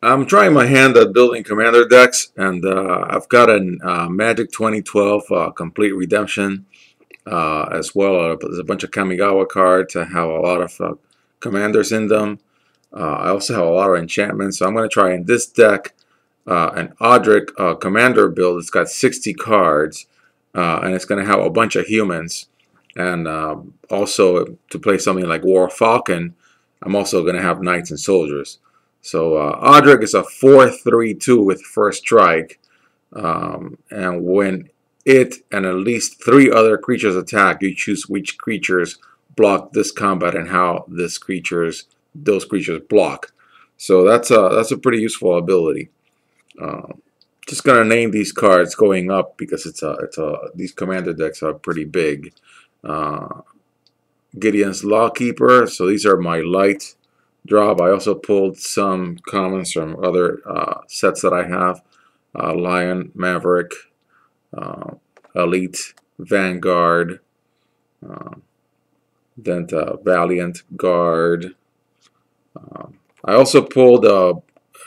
I'm trying my hand at building commander decks, and I've got a Magic 2012 Complete Redemption, as well as a bunch of Kamigawa cards. I have a lot of commanders in them. I also have a lot of enchantments, so I'm going to try in this deck an Odric commander build. It's got 60 cards, and it's going to have a bunch of humans. And also, to play something like War Falcon, I'm also going to have knights and soldiers. So Odric is a 4/3/2 with first strike, and when it and at least 3 other creatures attack, you choose which creatures block this combat and how those creatures block. So that's a pretty useful ability. Uh, just gonna name these cards going up because these commander decks are pretty big. Uh, Gideon's Lawkeeper. So these are my light drop. I also pulled some commons from other sets that I have. Lion, Maverick, Elite, Vanguard, then Valiant Guard. I also pulled a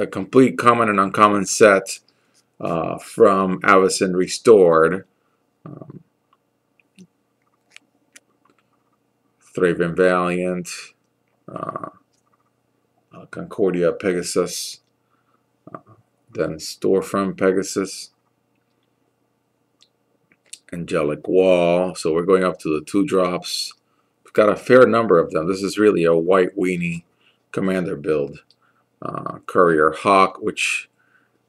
complete common and uncommon set from Avacyn Restored. Thraven Valiant, Concordia Pegasus, then Storefront Pegasus, Angelic Wall. So we're going up to the 2 drops. We've got a fair number of them. This is really a white weenie commander build. Courier Hawk, which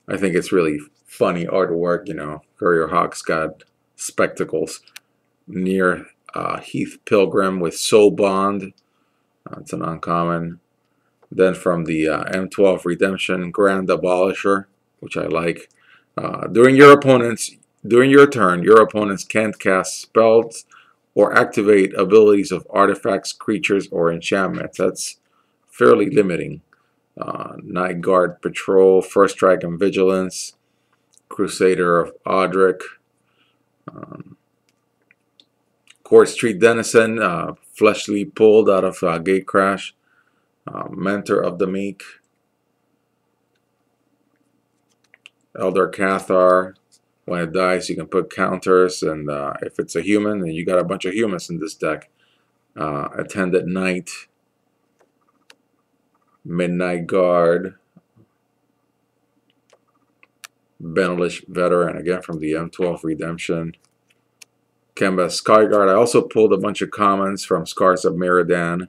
I think it's really funny artwork. You know, Courier Hawk's got spectacles. Near Heath Pilgrim with Soul Bond. It's an uncommon. Then from the M12 Redemption, Grand Abolisher, which I like. During your turn, your opponents can't cast spells or activate abilities of artifacts, creatures, or enchantments. That's fairly limiting. Night Guard Patrol, First Strike and Vigilance, Crusader of Odric, Court Street Denizen, fleshly pulled out of Gatecrash, Mentor of the Meek, Elder Cathar. When it dies, you can put counters, and if it's a human, then you got a bunch of humans in this deck. Attendant Knight, Midnight Guard, Benelish Veteran, again from the M12 Redemption, Kemba Skyguard. I also pulled a bunch of commons from Scars of Meridan,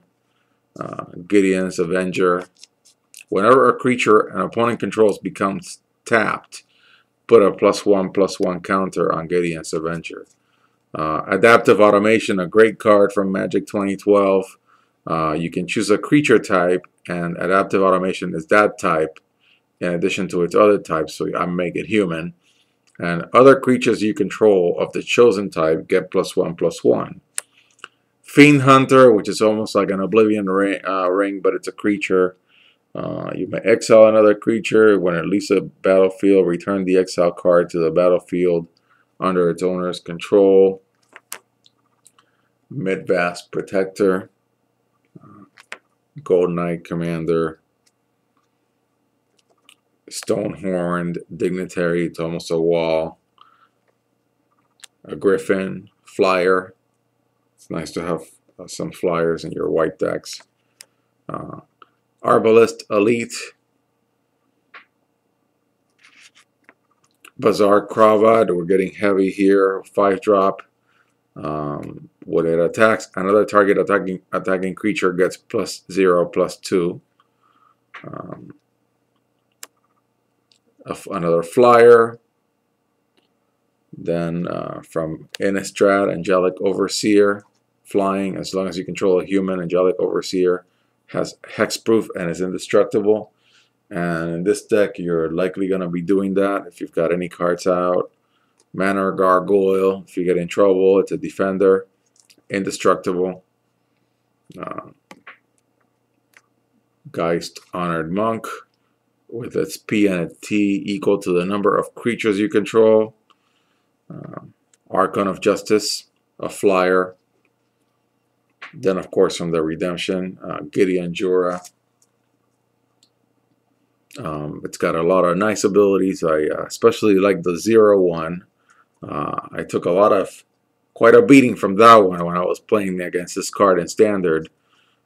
Gideon's Avenger. Whenever a creature an opponent controls becomes tapped, put a +1/+1 counter on Gideon's Avenger. Adaptive Automation, a great card from Magic 2012. You can choose a creature type, and Adaptive Automation is that type in addition to its other types, so I make it human. And other creatures you control of the chosen type get +1/+1. Fiend Hunter, which is almost like an Oblivion ring, but it's a creature. You may exile another creature. When it leaves a battlefield, return the exile card to the battlefield under its owner's control. Midvast Protector, Gold Knight Commander, Stonehorned Dignitary, it's almost a wall. A Griffin, Flyer. It's nice to have some flyers in your white decks. Arbalest Elite, Bazaar Cravat. We're getting heavy here. 5-drop. When it attacks, another target attacking creature gets +0/+2. Another flyer. Then from Innistrad, Angelic Overseer, flying. As long as you control a human, Angelic Overseer has hexproof and is indestructible. And in this deck, you're likely going to be doing that if you've got any cards out. Manor Gargoyle, if you get in trouble, it's a defender, indestructible. Geist Honored Monk, with its P and a T equal to the number of creatures you control. Archon of Justice, a flyer. Then, of course, from the Redemption, Gideon Jura. It's got a lot of nice abilities. I especially like the 0-1. I took quite a beating from that one when I was playing against this card in Standard.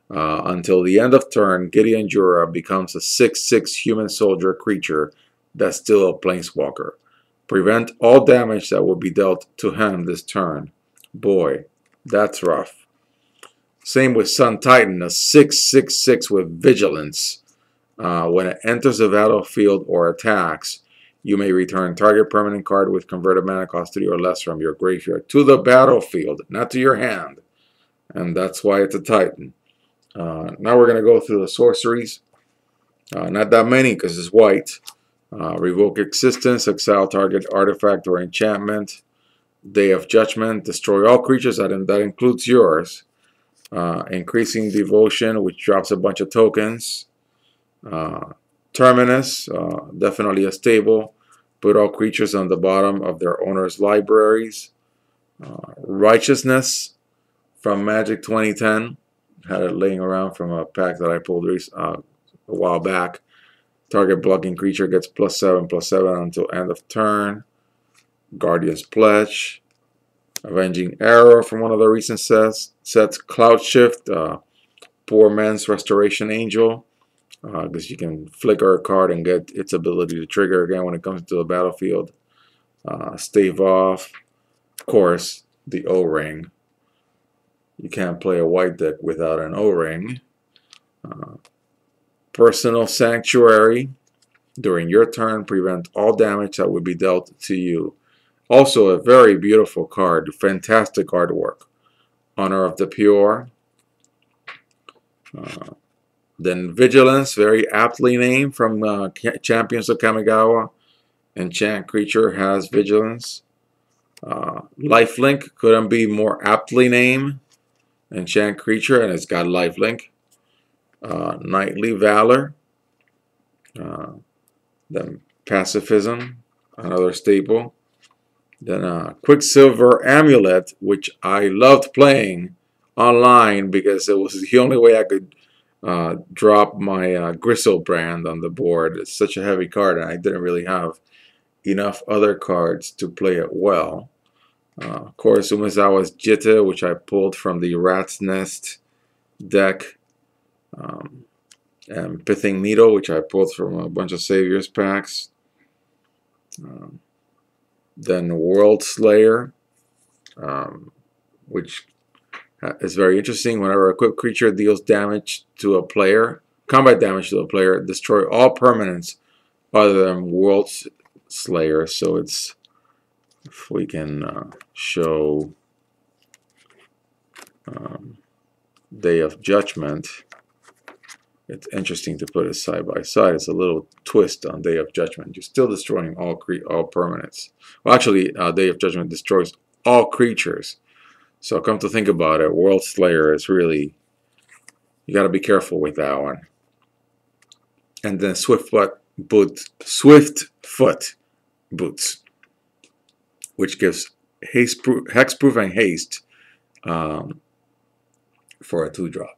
Until the end of turn, Gideon Jura becomes a 6/6 human soldier creature that's still a planeswalker. Prevent all damage that will be dealt to him this turn. Boy, that's rough. Same with Sun Titan, a 6/6/6 with vigilance. When it enters the battlefield or attacks, you may return target permanent card with converted mana cost 3 or less from your graveyard to the battlefield, not to your hand. And that's why it's a Titan. Now we're going to go through the sorceries. Not that many because it's white. Revoke existence, exile target artifact or enchantment. Day of Judgment, destroy all creatures, that includes yours. Increasing Devotion, which drops a bunch of tokens. Terminus, definitely a stable. Put all creatures on the bottom of their owner's libraries. Righteousness from Magic 2010. Had it laying around from a pack that I pulled a while back. Target blocking creature gets +7/+7 until end of turn. Guardian's Pledge. Avenging Arrow from one of the recent sets. Cloud Shift. Poor Man's Restoration Angel. Because you can flicker a card and get its ability to trigger again when it comes to the battlefield. Stave Off. Of course, the O-Ring. You can't play a white deck without an O-Ring. Personal Sanctuary. During your turn, prevent all damage that would be dealt to you. Also a very beautiful card. Fantastic artwork. Honor of the Pure. Then Vigilance, very aptly named from Champions of Kamigawa. Enchant creature has Vigilance. Lifelink couldn't be more aptly named. Enchant creature, and it's got lifelink. Knightly Valor. Then Pacifism, another staple. Then Quicksilver Amulet, which I loved playing online because it was the only way I could drop my Griselbrand on the board. It's such a heavy card, and I didn't really have enough other cards to play it well. Of course, Umezawa's Jitte, which I pulled from the Rat's Nest deck. And Pithing Needle, which I pulled from a bunch of Saviors packs. Then World Slayer, which is very interesting. Whenever a equipped creature deals damage to a player, combat damage to a player, destroy all permanents other than World Slayer. So it's, if we can show Day of Judgment. It's interesting to put it side by side. It's a little twist on Day of Judgment. You're still destroying all permanents. Well, actually, Day of Judgment destroys all creatures. So come to think about it, World Slayer is really, you got to be careful with that one. And then Swiftfoot Boots, which gives hexproof and haste for a 2-drop.